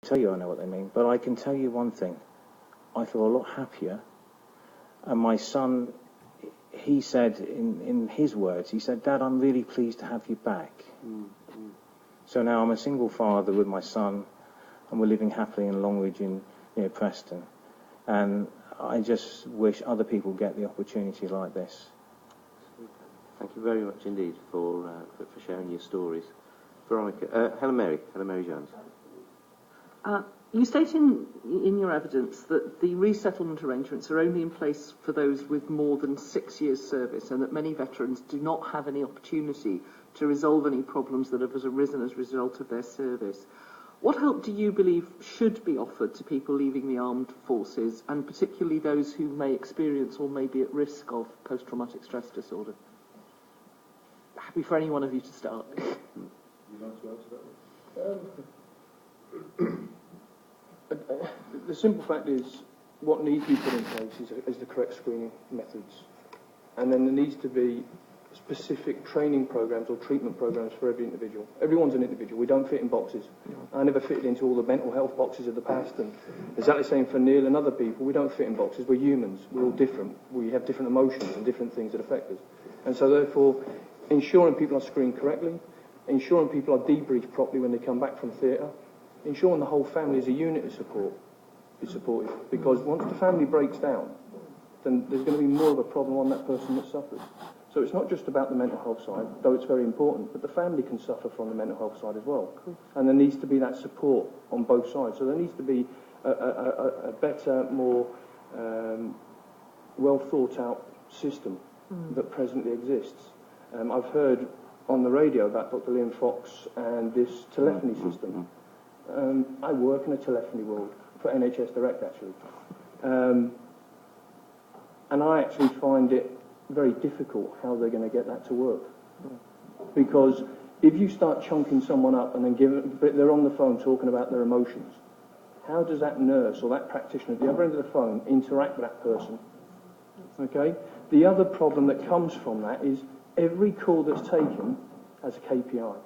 tell you I know what they mean, but I can tell you one thing. I feel a lot happier. And my son, he said in his words, he said, "Dad, I'm really pleased to have you back." So now I'm a single father with my son, and we're living happily in Longridge near Preston. And I just wish other people get the opportunity like this. Thank you very much indeed for sharing your stories. Veronica, Helen Mary Jones. You state in your evidence that the resettlement arrangements are only in place for those with more than 6 years' service, and that many veterans do not have any opportunity to resolve any problems that have arisen as a result of their service. What help do you believe should be offered to people leaving the armed forces, and particularly those who may experience or may be at risk of post-traumatic stress disorder? Happy for any one of you to start. You like to answer that one? The simple fact is, what needs to be put in place is the correct screening methods. And then there needs to be specific training programs or treatment programs for every individual. Everyone's an individual. We don't fit in boxes. I never fitted into all the mental health boxes of the past, and exactly the same for Neil and other people. We don't fit in boxes. We're humans. We're all different. We have different emotions and different things that affect us. And so therefore, ensuring people are screened correctly, ensuring people are debriefed properly when they come back from theatre, ensuring the whole family as a unit is supported. Because once the family breaks down, then there's going to be more of a problem on that person that suffers. So it's not just about the mental health side, though it's very important, but the family can suffer from the mental health side as well. And there needs to be that support on both sides. So there needs to be a better, more well thought out system that presently exists. I've heard on the radio about Dr. Liam Fox and this telephony system. I work in a telephony world for NHS Direct, actually. And I actually find it very difficult how they're going to get that to work. Because if you start chunking someone up and then they're on the phone talking about their emotions, how does that nurse or that practitioner at the other end of the phone interact with that person? Okay? The other problem that comes from that is every call that's taken has a KPI,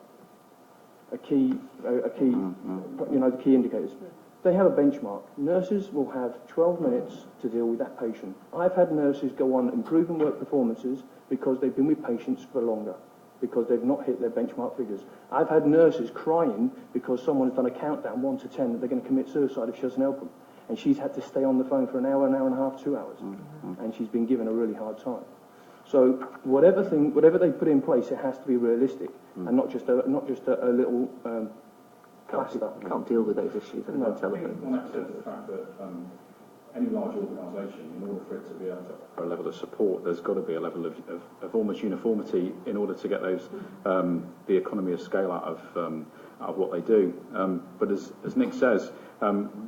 the key indicators. They have a benchmark. Nurses will have 12 minutes to deal with that patient. I've had nurses go on improving work performances because they've been with patients for longer, because they've not hit their benchmark figures. I've had nurses crying because someone has done a countdown 1 to 10 that they're going to commit suicide if she doesn't help them. And she's had to stay on the phone for an hour and a half, 2 hours. And she's been given a really hard time. So whatever they put in place, it has to be realistic and not just a little plaster. Can't deal with those issues on the telephone. One aspect of the fact that any large organisation, in order for it to be able to offer a level of support, there's got to be a level of almost uniformity in order to get those the economy of scale out of what they do. But as Nick says,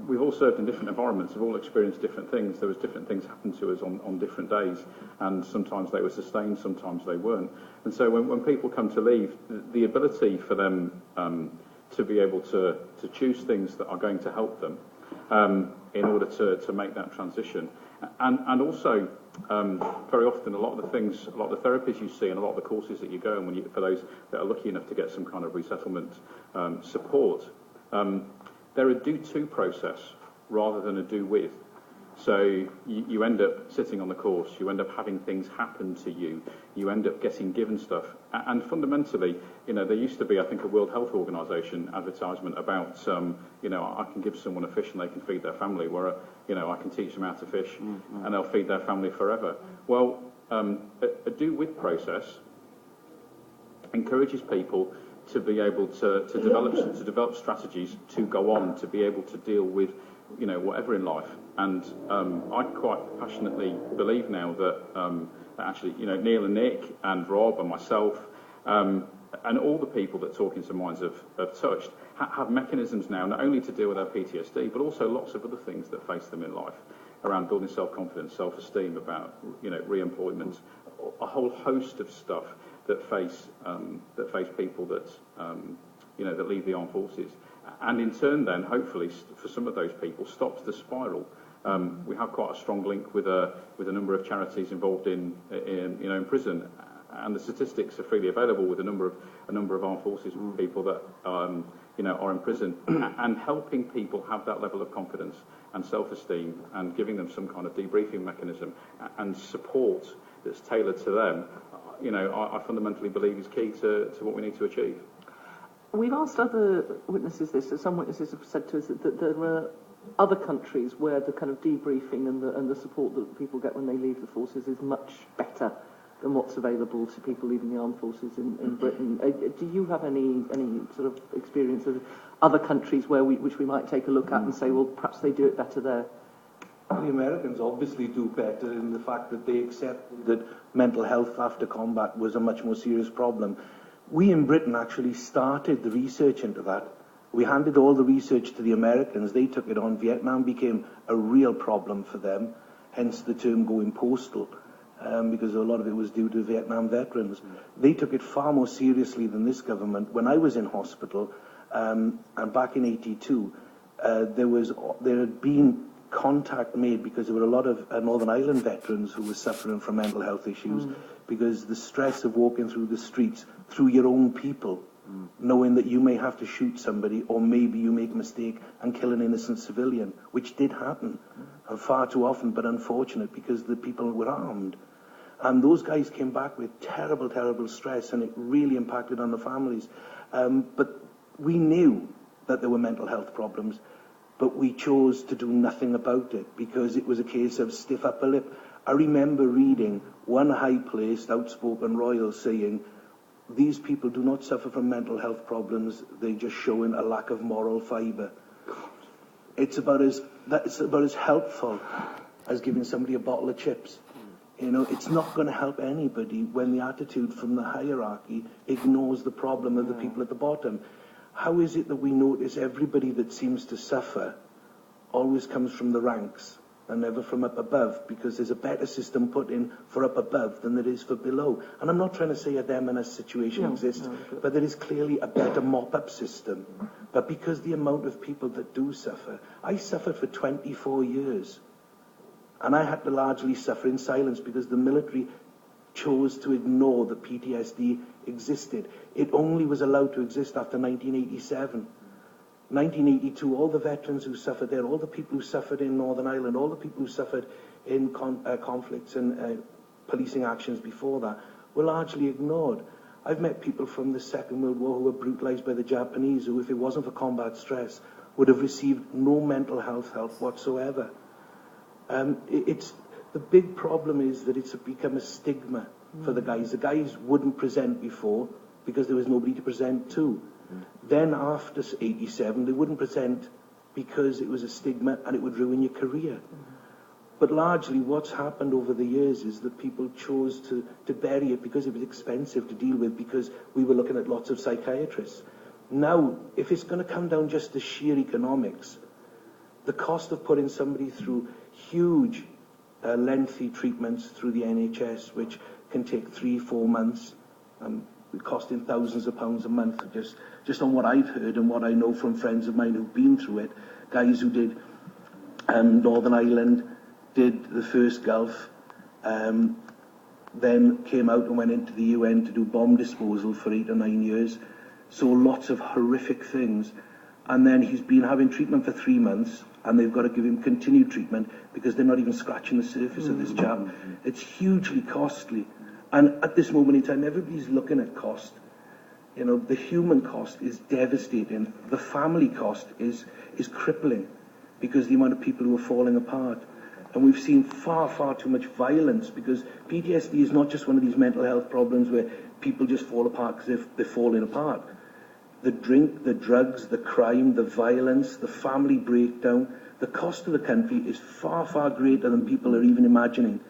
we've all served in different environments, we've all experienced different things. There was different things happened to us on different days, and sometimes they were sustained, sometimes they weren't. And so when people come to leave, the ability for them to be able to choose things that are going to help them in order to make that transition. And also, very often, a lot of the therapies you see and a lot of the courses that you go on, for those that are lucky enough to get some kind of resettlement support, they're a do-to process rather than a do-with. So you end up sitting on the course, you end up having things happen to you, you end up getting given stuff. And fundamentally, there used to be, I think, a World Health Organization advertisement about, I can give someone a fish and they can feed their family, where, I can teach them how to fish and they'll feed their family forever. Well, a do-with process encourages people to be able to develop strategies to go on, to be able to deal with whatever in life. And I quite passionately believe now that actually, Neil and Nick and Rob and myself and all the people that Talking to Minds have touched have mechanisms now not only to deal with their PTSD, but also lots of other things that face them in life, around building self-confidence, self-esteem, about re-employment, a whole host of stuff that face people that that leave the armed forces. And in turn, then, hopefully, for some of those people, stops the spiral. We have quite a strong link with a number of charities involved in prison, and the statistics are freely available with a number of armed forces people that are in prison, and helping people have that level of confidence and self-esteem, and giving them some kind of debriefing mechanism and support that's tailored to them, I fundamentally believe is key to what we need to achieve. We've asked other witnesses this, and some witnesses have said to us that there are other countries where the kind of debriefing and the support that people get when they leave the forces is much better than what's available to people leaving the armed forces in Britain. Do you have any sort of experience of other countries which we might take a look at and say, well, perhaps they do it better there? The Americans obviously do better in the fact that they accepted that mental health after combat was a much more serious problem. We in Britain actually started the research into that. We handed all the research to the Americans. They took it on. Vietnam became a real problem for them, hence the term going postal, because a lot of it was due to Vietnam veterans. They took it far more seriously than this government. When I was in hospital, and back in '82, there had been contact made because there were a lot of Northern Ireland veterans who were suffering from mental health issues because the stress of walking through the streets through your own people, knowing that you may have to shoot somebody or maybe you make a mistake and kill an innocent civilian, which did happen far too often, but unfortunate because the people were armed. And those guys came back with terrible, terrible stress, and it really impacted on the families. But we knew that there were mental health problems, but we chose to do nothing about it because it was a case of stiff upper lip. I remember reading one high-placed, outspoken royal saying, these people do not suffer from mental health problems, they're just showing a lack of moral fibre. It's about as helpful as giving somebody a bottle of chips. It's not going to help anybody when the attitude from the hierarchy ignores the problem of the people at the bottom. How is it that we notice everybody that seems to suffer always comes from the ranks and never from up above? Because there's a better system put in for up above than there is for below. And I'm not trying to say a them and us situation exists, but there is clearly a better mop-up system. But because the amount of people that do suffer, I suffered for 24 years. And I had to largely suffer in silence because the military chose to ignore that PTSD existed. It only was allowed to exist after 1987. 1982, all the veterans who suffered there, all the people who suffered in Northern Ireland, all the people who suffered in conflicts and policing actions before that were largely ignored. I've met people from the Second World War who were brutalised by the Japanese who, if it wasn't for combat stress, would have received no mental health help whatsoever. The big problem is that it's become a stigma for the guys. The guys wouldn't present before because there was nobody to present to. Then after 87, they wouldn't present because it was a stigma and it would ruin your career. But largely what's happened over the years is that people chose to bury it because it was expensive to deal with, because we were looking at lots of psychiatrists. Now, if it's going to come down just to sheer economics, the cost of putting somebody through huge lengthy treatments through the NHS, which can take 3-4 months, costing thousands of pounds a month, just on what I've heard and what I know from friends of mine who've been through it, guys who did Northern Ireland, did the first Gulf, then came out and went into the UN to do bomb disposal for 8 or 9 years, saw lots of horrific things, and then he's been having treatment for 3 months, and they've got to give him continued treatment because they're not even scratching the surface of this chap. It's hugely costly. And at this moment in time, everybody's looking at cost. The human cost is devastating. The family cost is crippling because the amount of people who are falling apart. And we've seen far, far too much violence because PTSD is not just one of these mental health problems where people just fall apart because they're falling apart. The drink, the drugs, the crime, the violence, the family breakdown, the cost of the country is far, far greater than people are even imagining.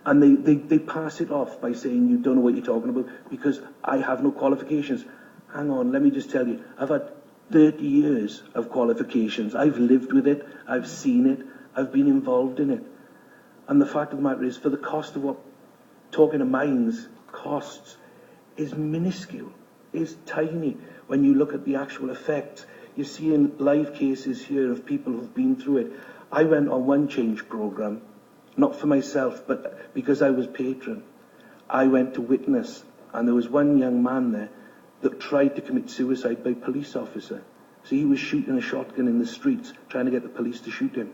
And they pass it off by saying, you don't know what you're talking about because I have no qualifications. Hang on, let me just tell you, I've had 30 years of qualifications. I've lived with it, I've seen it, I've been involved in it. And the fact of the matter is, for the cost of what Talking2minds costs is minuscule, is tiny. When you look at the actual effect, you're seeing live cases here of people who've been through it. I went on one change programme, not for myself, but because I was patron. I went to witness, and there was one young man there that tried to commit suicide by police officer. So he was shooting a shotgun in the streets, trying to get the police to shoot him.